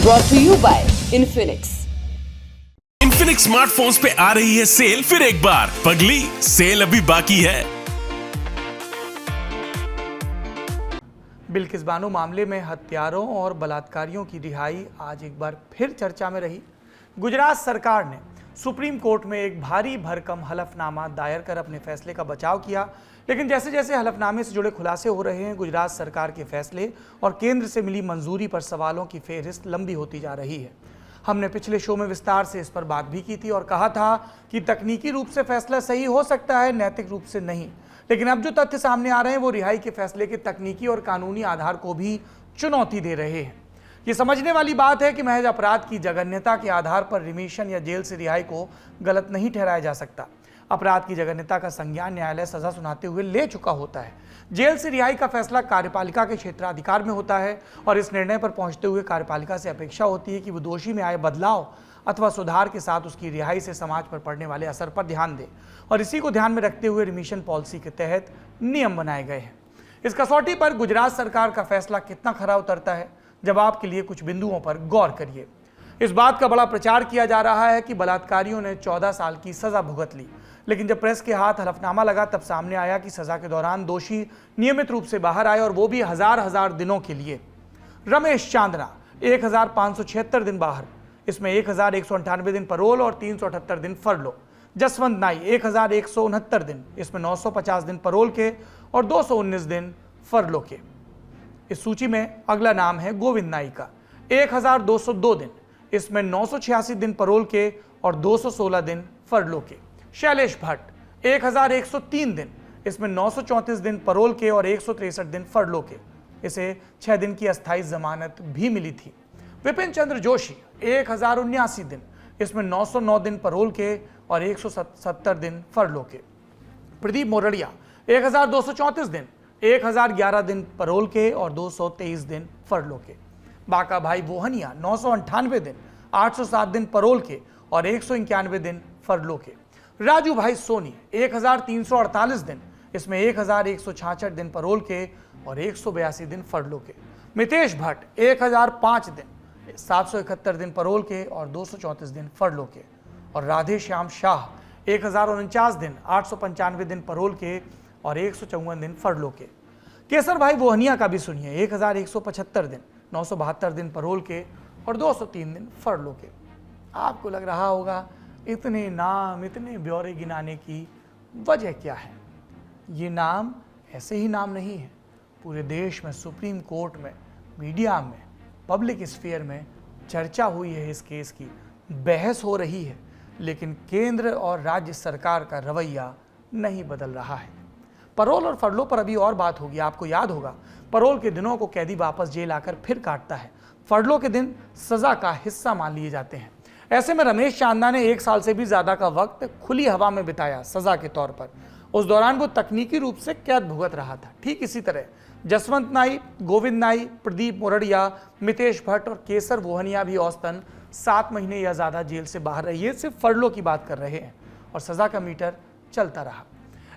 brought to you by Infinix. Infinix smartphones पे आ रही है सेल फिर एक बार। पगली, सेल अभी बाकी है। बिल्किस बानो मामले में हत्यारों और बलात्कारियों की रिहाई आज एक बार फिर चर्चा में रही। गुजरात सरकार ने सुप्रीम कोर्ट में एक भारी भरकम हलफनामा दायर कर अपने फैसले का बचाव किया, लेकिन जैसे जैसे हलफनामे से जुड़े खुलासे हो रहे हैं, गुजरात सरकार के फैसले और केंद्र से मिली मंजूरी पर सवालों की फेहरिस्त लंबी होती जा रही है। हमने पिछले शो में विस्तार से इस पर बात भी की थी और कहा था कि तकनीकी रूप से फैसला सही हो सकता है, नैतिक रूप से नहीं। लेकिन अब जो तथ्य सामने आ रहे हैं वो रिहाई के फैसले के तकनीकी और कानूनी आधार को भी चुनौती दे रहे हैं। ये समझने वाली बात है कि महज अपराध की जघन्यता के आधार पर रिमिशन या जेल से रिहाई को गलत नहीं ठहराया जा सकता। अपराध की जघन्यता का संज्ञान न्यायालय सजा सुनाते हुए ले चुका होता है। जेल से रिहाई का फैसला कार्यपालिका के क्षेत्राधिकार में होता है और इस निर्णय पर पहुंचते हुए कार्यपालिका से अपेक्षा होती है कि वो दोषी में आए बदलाव अथवा सुधार के साथ उसकी रिहाई से समाज पर पड़ने वाले असर पर ध्यान दे, और इसी को ध्यान में रखते हुए रिमिशन पॉलिसी के तहत नियम बनाए गए हैं। इस कसौटी पर गुजरात सरकार का फैसला कितना खरा उतरता है, जवाब के लिए कुछ बिंदुओं पर गौर करिए। इस बात का बड़ा प्रचार किया जा रहा है कि बलात्कारियों ने 14 साल की सजा भुगत ली, लेकिन जब प्रेस के हाथ हलफनामा लगा तब सामने आया कि सजा के दौरान दोषी नियमित रूप से बाहर आए और वो भी हजार दिनों के लिए। रमेश चांदना 1576 दिन बाहर, इसमें 1198 दिन परोल और 378 दिन फरलो। जसवंत नाई 1169 दिन, इसमें 950 दिन परोल के और 219 दिन फरलो के। इस सूची में अगला नाम है गोविंद नाई का, 1202 दिन, इसमें 986 दिन परोल के और 216 दिन फरलो के। शैलेश भट्ट 1103 दिन, इसमें 934 दिन परोल के और 163 दिन फरलो के। इसे 6 दिन की अस्थायी जमानत भी मिली थी। विपिन चंद्र जोशी 1079 दिन, इसमें 909 दिन परोल के और 170 दिन फरलो के। प्रदीप मोरडिया 1234 दिन, 1011 दिन परोल के और 223 दिन फरलो के। बाका भाई वोहनिया 998 दिन, 807 दिन परोल के और 191 दिन फरलो के। राजू भाई सोनी 1348 दिन, इसमें 1166 दिन परोल के और 182 दिन फरलो के। मितेश भट्ट 1005 दिन, 771 दिन परोल के और 234 दिन फरलो के। और राधे श्याम शाह 1049 दिन, 895 दिन परोल के और 154 दिन फरलो के। केसर भाई वोहनिया का भी सुनिए, 1175 दिन, 972 दिन परोल के और 203 दिन फरलो के। आपको लग रहा होगा इतने नाम, इतने ब्यौरे गिनाने की वजह क्या है? ये नाम ऐसे ही नाम नहीं है। पूरे देश में, सुप्रीम कोर्ट में, मीडिया में, पब्लिक स्फीयर में चर्चा हुई है इस केस की, बहस हो रही है, लेकिन केंद्र और राज्य सरकार का रवैया नहीं बदल रहा है। परोल और फरलो पर अभी और बात होगी। आपको याद होगा, परोल के दिनों को कैदी वापस जेल आकर फिर काटता है, फरलो के दिन सजा का हिस्सा मान लिए जाते हैं। ऐसे में रमेश चांदना ने 1 साल से भी ज्यादा का वक्त खुली हवा में बिताया सजा के तौर पर। उस दौरान वो तकनीकी रूप से कैद भुगत रहा था। ठीक इसी तरह जसवंत नाई, गोविंद नाई, प्रदीप मोरडिया, मितेश भट्ट और केसर वोहनिया भी औसतन 7 महीने या ज्यादा जेल से बाहर रहे। ये सिर्फ फरलो की बात कर रहे हैं और सजा का मीटर चलता रहा।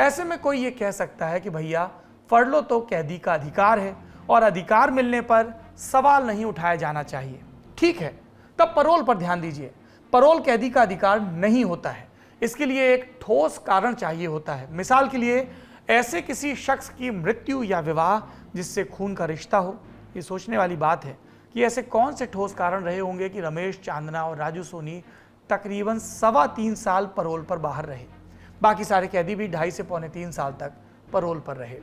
ऐसे में कोई ये कह सकता है कि भैया फरलो तो कैदी का अधिकार है और अधिकार मिलने पर सवाल नहीं उठाया जाना चाहिए। ठीक है, तब परोल पर ध्यान दीजिए। परोल कैदी का अधिकार नहीं होता है, इसके लिए एक ठोस कारण चाहिए होता है। मिसाल के लिए ऐसे किसी शख्स की मृत्यु या विवाह जिससे खून का रिश्ता हो। ये सोचने वाली बात है कि ऐसे कौन से ठोस कारण रहे होंगे कि रमेश चांदना और राजू सोनी तकरीबन 3.25 साल परोल पर बाहर रहे। बाकी सारे कैदी भी 2.5 से पौने 3 साल तक परोल पर रहे।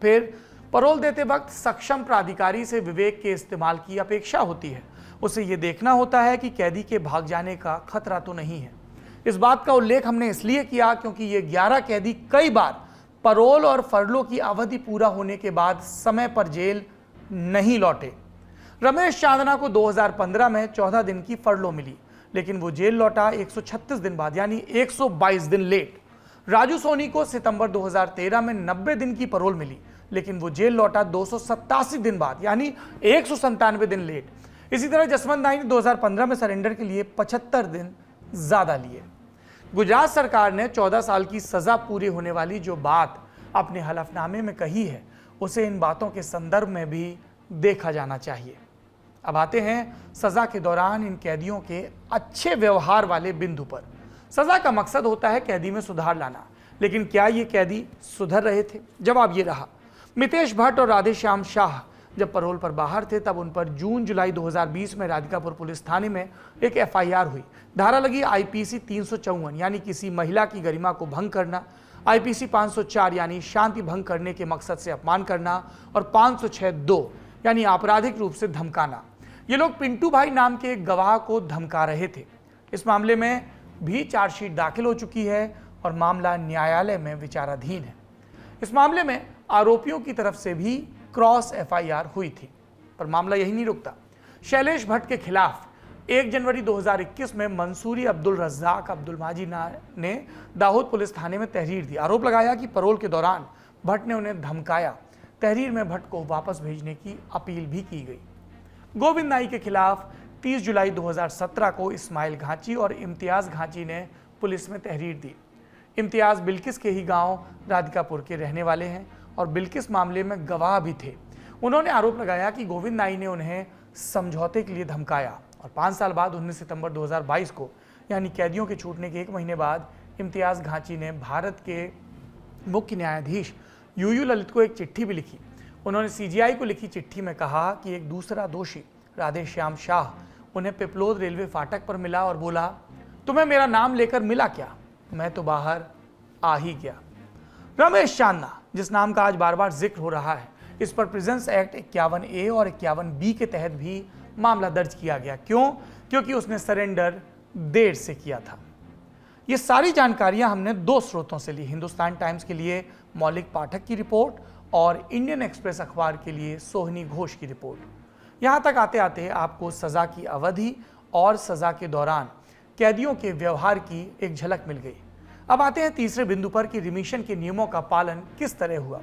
फिर परोल देते वक्त सक्षम प्राधिकारी से विवेक के इस्तेमाल की अपेक्षा होती है। उसे ये देखना होता है कि कैदी के भाग जाने का खतरा तो नहीं है। इस बात का उल्लेख हमने इसलिए किया क्योंकि ये 11 कैदी कई बार परोल और फरलो की अवधि पूरा होने के बाद समय पर जेल नहीं लौटे। रमेश चांदना को 2015 में 14 दिन की फरलो मिली, लेकिन वो जेल लौटा 136 दिन बाद, यानी 122 दिन लेट। राजू सोनी को सितंबर 2013 में 90 दिन की परोल मिली, लेकिन वो जेल लौटा 287 दिन बाद, यानी 197 दिन लेट। इसी तरह जसवंत नाई ने 2015 में सरेंडर के लिए 75 दिन ज्यादा लिए। गुजरात सरकार ने 14 साल की सजा पूरी होने वाली जो बात अपने हलफनामे में कही है, उसे इन बातों के संदर्भ में भी देखा जाना चाहिए। अब आते हैं सजा के दौरान इन कैदियों के अच्छे व्यवहार वाले बिंदु पर। सजा का मकसद होता है कैदी में सुधार लाना, लेकिन क्या ये कैदी सुधर रहे थे? जवाब ये रहा। मितेश भट्ट और राधेश्याम शाह जब पैरोल पर बाहर थे तब उन पर जून जुलाई 2020 में राधिकापुर पुलिस थाने में एक FIR हुई। धारा लगी IPC 354 यानी किसी महिला की गरिमा को भंग करना, IPC 504 यानी शांति भंग करने के मकसद से अपमान करना और 506(2) यानी आपराधिक रूप से धमकाना। ये लोग पिंटू भाई नाम के एक गवाह को धमका रहे थे। इस मामले में भी चार्जशीट दाखिल हो चुकी है और मामला न्यायालय में विचाराधीन है। इस मामले में आरोपियों की तरफ से भी क्रॉस FIR हुई थी, पर मामला यही नहीं रुकता। शैलेश भट्ट के खिलाफ 1 जनवरी 2021 में मंसूरी अब्दुल रज्जाक अब्दुल माजी ने दाहोद पुलिस थाने में तहरीर दी। आरोप लगाया कि पैरोल के दौरान भट्ट ने उन्हें धमकाया। तहरीर में भट्ट को वापस भेजने की अपील भी की गई। गोविंद नाई के खिलाफ 30 जुलाई 2017 को इस्माइल घांची और इम्तियाज घांची ने पुलिस में तहरीर दी। इम्तियाज बिल्किस के ही गांव राधिकापुर के रहने वाले हैं और बिल्किस मामले में गवाह भी थे। उन्होंने आरोप लगाया कि गोविंद नाई ने उन्हें समझौते के लिए धमकाया और 5 साल बाद 19 सितंबर 2022 को यानी कैदियों के छूटने के 1 महीने बाद इम्तियाज घांची ने भारत के मुख्य न्यायाधीश UU ललित को एक चिट्ठी भी लिखी। उन्होंने CGI को लिखी चिट्ठी में कहा कि एक दूसरा दोषी राधेश्याम शाह उन्हें पिपलोद रेलवे फाटक पर मिला और बोला, तुम्हें मेरा नाम लेकर मिला क्या? मैं तो बाहर आ ही गया। रमेश चांदना, जिस नाम का आज बार बार जिक्र हो रहा है, इस पर प्रिजेंस एक्ट 51A और 51B के तहत भी मामला दर्ज किया गया। क्यों? क्योंकि उसने सरेंडर देर से किया था। ये सारी जानकारियां हमने 2 स्रोतों से ली, हिंदुस्तान टाइम्स के लिए मौलिक पाठक की रिपोर्ट और इंडियन एक्सप्रेस अखबार के लिए सोहिनी घोष की रिपोर्ट। यहां तक आते आते आपको सजा की अवधि और सजा के दौरान कैदियों के व्यवहार की एक झलक मिल गई। अब आते हैं तीसरे बिंदु पर कि रिमिशन के नियमों का पालन किस तरह हुआ।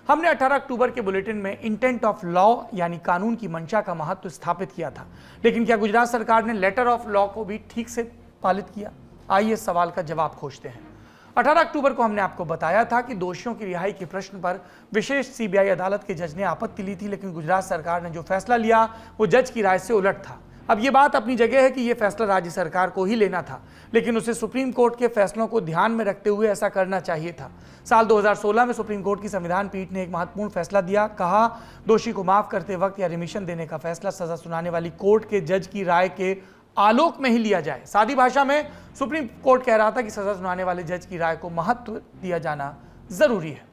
हमने 18 अक्टूबर के बुलेटिन में इंटेंट ऑफ लॉ यानी कानून की मंशा का महत्व स्थापित किया था, लेकिन क्या गुजरात सरकार ने लेटर ऑफ लॉ को भी ठीक से पालित किया? आइए इस सवाल का जवाब खोजते हैं। 18 अक्टूबर को हमने आपको बताया था कि दोषियों की रिहाई के प्रश्न पर विशेष CBI अदालत के जज ने आपत्ति ली थी, लेकिन गुजरात सरकार ने जो फैसला लिया वो जज की राय से उलट था। अब ये बात अपनी जगह है कि ये फैसला राज्य सरकार को ही लेना था, लेकिन उसे सुप्रीम कोर्ट के फैसलों को ध्यान में रखते हुए ऐसा करना चाहिए था। साल 2016 में सुप्रीम कोर्ट की संविधान पीठ ने एक महत्वपूर्ण फैसला दिया। कहा, दोषी को माफ करते वक्त या रिमिशन देने का फैसला सजा सुनाने वाली कोर्ट के जज की राय के आलोक में ही लिया जाए। सादी भाषा में सुप्रीम कोर्ट कह रहा था कि सजा सुनाने वाले जज की राय को महत्व दिया जाना जरूरी है।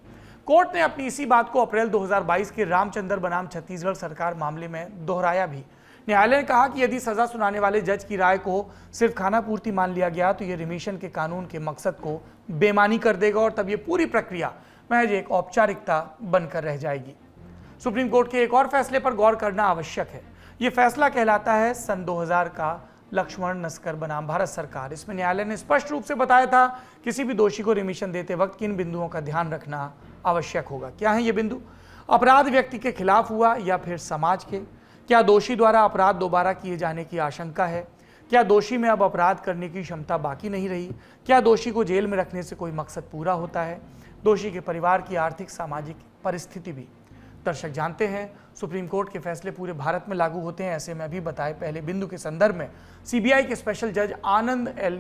कोर्ट ने अपनी इसी बात को अप्रैल 2022 के रामचंद्र बनाम छत्तीसगढ़ सरकार मामले में दोहराया भी। न्यायालय ने कहा कि यदि सजा सुनाने वाले जज की राय को सिर्फ खाना पूर्ति मान लिया गया तो यह रिमिशन के कानून के मकसद को बेमानी कर देगा और तब यह पूरी प्रक्रिया महज एक औपचारिकता बनकर रह जाएगी। सुप्रीम कोर्ट के एक और फैसले पर गौर करना आवश्यक है। यह फैसला कहलाता है सन 2000 का लक्ष्मण नस्कर बनाम भारत सरकार। इसमें न्यायालय ने स्पष्ट रूप से बताया था किसी भी दोषी को रिमिशन देते वक्त किन बिंदुओं का ध्यान रखना आवश्यक होगा। क्या है ये बिंदु? अपराध व्यक्ति के खिलाफ हुआ या फिर समाज के? क्या दोषी द्वारा अपराध दोबारा किए जाने की आशंका है? क्या दोषी में अब अपराध करने की क्षमता बाकी नहीं रही? क्या दोषी को जेल में रखने से कोई मकसद पूरा होता है? दोषी के परिवार की आर्थिक सामाजिक परिस्थिति भी। दर्शक जानते हैं सुप्रीम कोर्ट के फैसले पूरे भारत में लागू होते हैं। ऐसे में अभी बताए पहले बिंदु के संदर्भ में CBI के स्पेशल जज आनंद L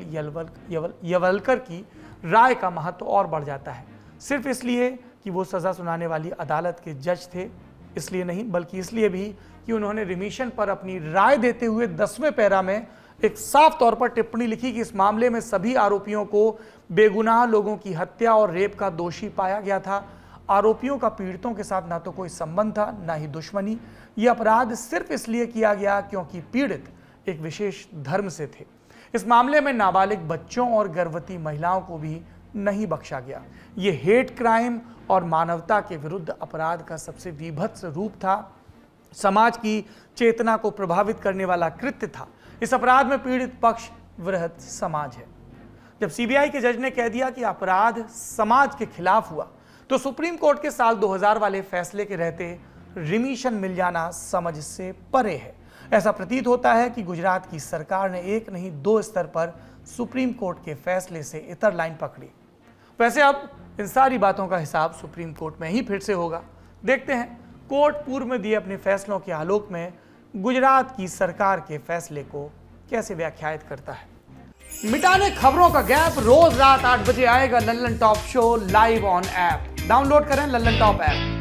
यवलकर की राय का महत्व और बढ़ जाता है। सिर्फ इसलिए कि वो सजा सुनाने वाली अदालत के जज थे, इसलिए नहीं, बल्कि इसलिए भी कि उन्होंने रिमिशन पर अपनी राय देते हुए 10वें पैरा में एक साफ तौर पर टिप्पणी लिखी कि इस मामले में सभी आरोपियों को बेगुनाह लोगों की हत्या और रेप का दोषी पाया गया था। आरोपियों का पीड़ितों के साथ ना तो कोई संबंध था, ना ही दुश्मनी। यह अपराध सिर्फ इसलिए किया गया क्योंकि पीड़ित एक विशेष धर्म से थे। इस मामले में नाबालिग बच्चों और गर्भवती महिलाओं को भी नहीं बख्शा गया। यह हेट क्राइम और मानवता के विरुद्ध अपराध का सबसे विभत्स रूप था। समाज की चेतना को प्रभावित करने वाला कृत्य था। इस अपराध में पीड़ित पक्ष वृहद समाज है। जब CBI के जज ने कह दिया कि अपराध समाज के खिलाफ हुआ, तो सुप्रीम कोर्ट के साल 2000 वाले फैसले के रहते रिमिशन मिल जाना समझ से परे है। ऐसा प्रतीत होता है कि गुजरात की सरकार ने एक नहीं 2 स्तर पर सुप्रीम कोर्ट के फैसले से इतर लाइन पकड़ी। वैसे अब इन सारी बातों का हिसाब सुप्रीम कोर्ट में ही फिर से होगा। देखते हैं कोर्ट पूर्व में दिए अपने फैसलों के आलोक में गुजरात की सरकार के फैसले को कैसे व्याख्यायित करता है। मिटाने खबरों का गैप, रोज रात 8 बजे आएगा Lallan top show live on app. Download करें लल्लन टॉप ऐप।